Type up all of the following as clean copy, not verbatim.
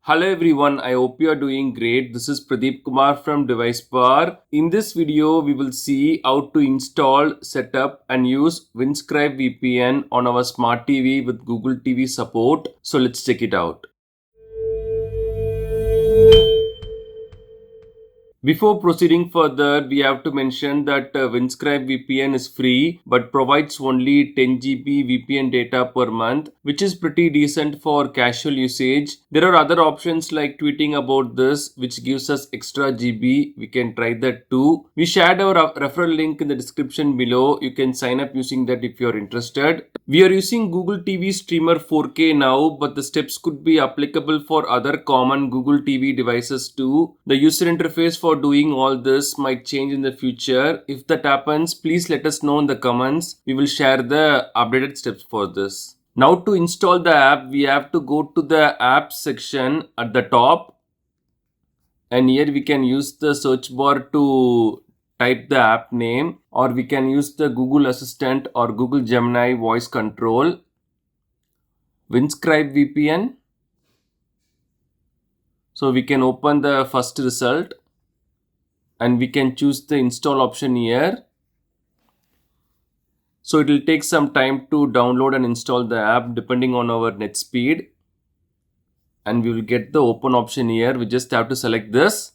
Hello everyone, I hope you are doing great. This is Pradeep Kumar from DeviceBAR. In this video, we will see how to install, set up and use Windscribe VPN on our smart TV with Google TV support. So let's check it out. Before proceeding further, we have to mention that Windscribe VPN is free but provides only 10 GB VPN data per month, which is pretty decent for casual usage. There are other options like tweeting about this, which gives us extra GB. We can try that too. We shared our referral link in the description below. You can sign up using that if you are interested. We are using Google TV Streamer 4K now, but the steps could be applicable for other common Google TV devices too. The user interface for doing all this might change in the future. If that happens, please let us know in the comments. We will share the updated steps for this. Now to install the app, we have to go to the app section at the top. And here we can use the search bar to type the app name, or we can use the Google Assistant or Google Gemini voice control. Windscribe VPN. So we can open the first result and we can choose the install option here. So it will take some time to download and install the app depending on our net speed. And we will get the open option here. We just have to select this.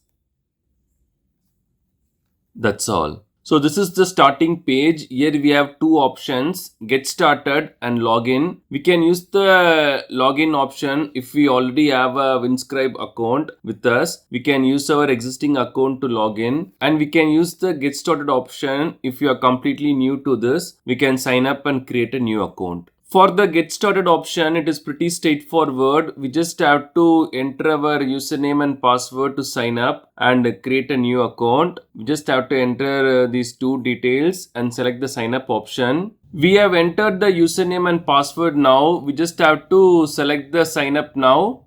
That's all. So this is the starting page. Here we have two options, get started and login. We can use the login option if we already have a Windscribe account with us. We can use our existing account to log in, and we can use the get started option if you are completely new to this. We can sign up and create a new account. For the get started option, it is pretty straightforward. We just have to enter our username and password to sign up and create a new account. We just have to enter these two details and select the sign up option. We have entered the username and password now. We just have to select the sign up now.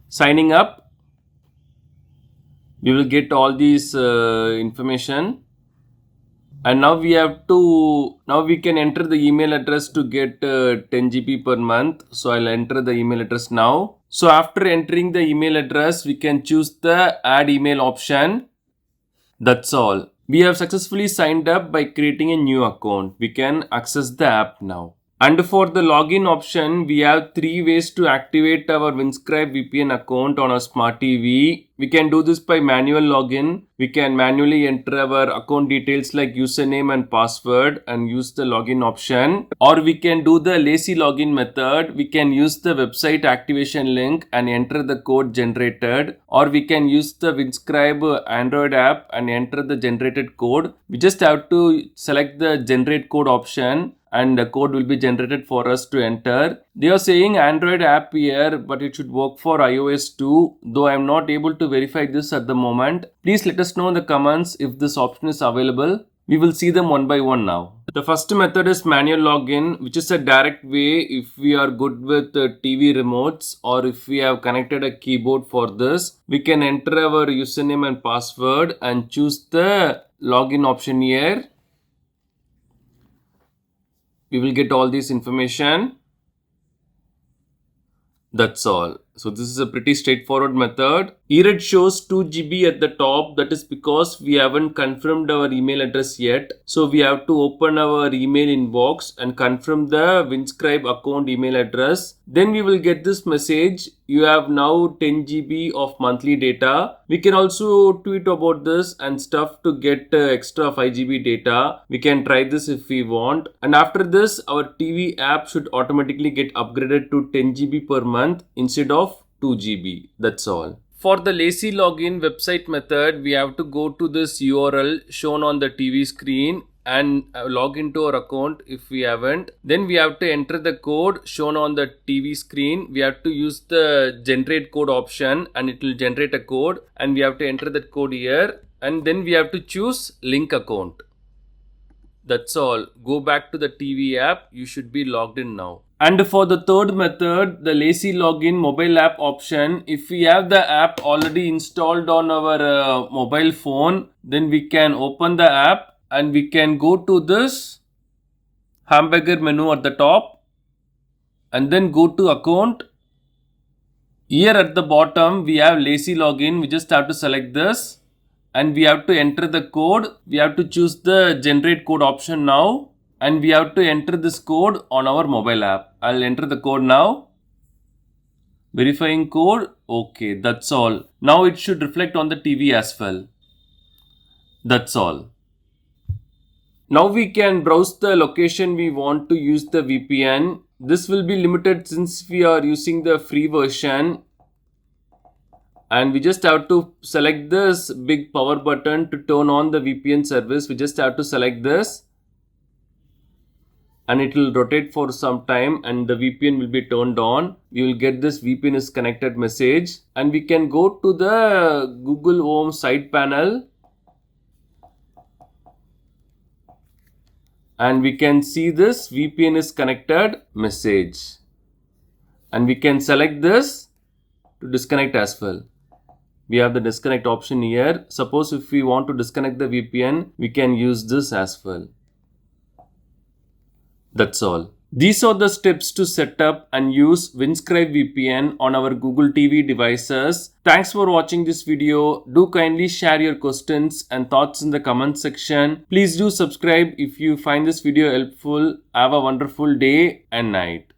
Signing up. We will get all these information. And now we can enter the email address to get 10 GB per month. So I'll enter the email address now. So after entering the email address, we can choose the add email option. That's all. We have successfully signed up by creating a new account. We can access the app now. And for the login option, we have three ways to activate our Windscribe VPN account on our smart TV. We can do this by manual login. We can manually enter our account details like username and password and use the login option. Or we can do the lazy login method. We can use the website activation link and enter the code generated. Or we can use the Windscribe Android app and enter the generated code. We just have to select the generate code option, and the code will be generated for us to enter. They are saying Android app here, but it should work for iOS too, though I am not able to verify this at the moment. Please let us know in the comments if this option is available. We will see them one by one now. The first method is manual login, which is a direct way if we are good with TV remotes or if we have connected a keyboard for this. We can enter our username and password and choose the login option here. We will get all this information. That's all. So this is a pretty straightforward method. Here it shows 2 GB at the top. That is because we haven't confirmed our email address yet. So we have to open our email inbox and confirm the Windscribe account email address. Then we will get this message. You have now 10 GB of monthly data. We can also tweet about this and stuff to get extra 5 GB data. We can try this if we want. And after this, our TV app should automatically get upgraded to 10 GB per month instead of 2 GB. That's all. For the lazy login website method, we have to go to this URL shown on the TV screen and log into our account if we haven't. Then we have to enter the code shown on the TV screen. We have to use the generate code option and it will generate a code, and we have to enter that code here, and then we have to choose link account. That's all. Go back to the TV app. You should be logged in now. And for the third method, the lazy login mobile app option, if we have the app already installed on our mobile phone, then we can open the app and we can go to this hamburger menu at the top and then go to account Here at the bottom we have lazy login. We just have to select this and we have to enter the code. We have to choose the generate code option now and we have to enter this code on our mobile app. I'll enter the code now. Verifying code. Okay, that's all. Now it should reflect on the TV as well. That's all. Now we can browse the location we want to use the VPN. This will be limited since we are using the free version. And we just have to select this big power button to turn on the VPN service. We just have to select this. And it will rotate for some time and the VPN will be turned on. We will get this VPN is connected message and we can go to the Google Home side panel and we can see this VPN is connected message and we can select this to disconnect as well. We have the disconnect option here. Suppose if we want to disconnect the VPN, we can use this as well. That's all. These are the steps to set up and use Windscribe VPN on our Google TV devices. Thanks for watching this video. Do kindly share your questions and thoughts in the comment section. Please do subscribe if you find this video helpful. Have a wonderful day and night.